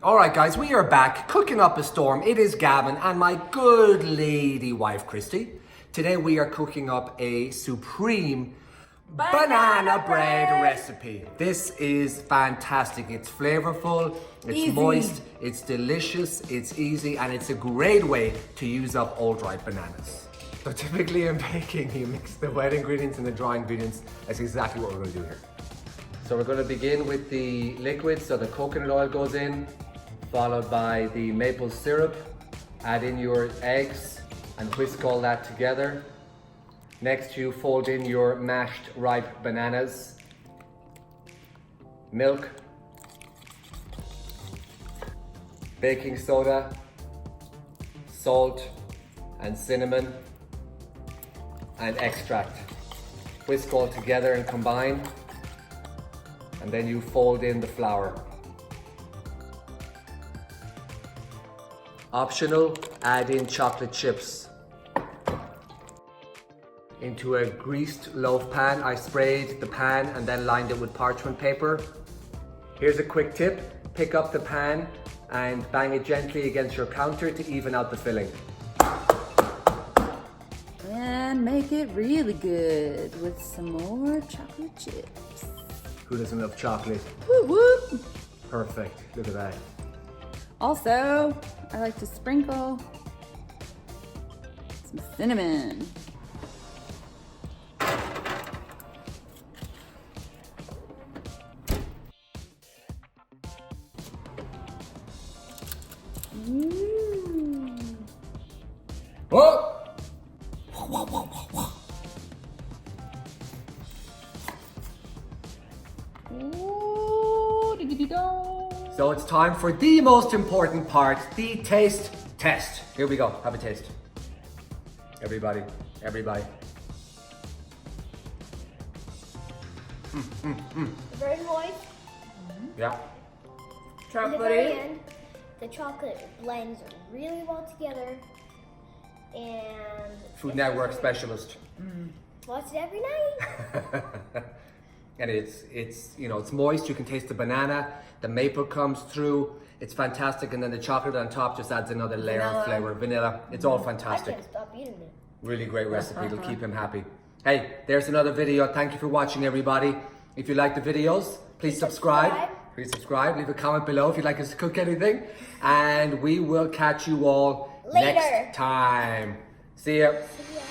Alright guys, we are back cooking up a storm. It is Gavan and my good lady wife Christy. Today we are cooking up a supreme banana bread recipe. This is fantastic. It's flavorful, it's moist, it's delicious, it's easy, and it's a great way to use up all dried bananas. So typically in baking, you mix the wet ingredients and the dry ingredients. That's exactly what we're going to do here. So we're going to begin with the liquid. So the coconut oil goes in, followed by the maple syrup. Add in your eggs and whisk all that together. Next you fold in your mashed ripe bananas, milk, baking soda, salt and cinnamon, and extract. Whisk all together and combine, and then you fold in the flour. Optional, add in chocolate chips. Into a greased loaf pan, I sprayed the pan and then lined it with parchment paper. Here's a quick tip, pick up the pan and bang it gently against your counter to even out the filling. And make it really good with some more chocolate chips. Who doesn't love chocolate? Whoop whoop! Perfect, look at that. Also, I like to sprinkle some cinnamon. Whoa! So it's time for the most important part, the taste test. Here we go, have a taste. Everybody. Very moist. Yeah. At the very end, the chocolate blends really well together. And Food Network specialist. watch it every night. And it's you know, it's moist, you can taste the banana, the maple comes through, it's fantastic, and then the chocolate on top just adds another layer of flavor. Vanilla, it's all I fantastic. can't stop eating it. Really great recipe, it'll keep him happy. Hey, there's another video. Thank you for watching, everybody. If you like the videos, please subscribe. Please subscribe, leave a comment below if you'd like us to cook anything. And we will catch you all Later. next time. See ya. Yeah.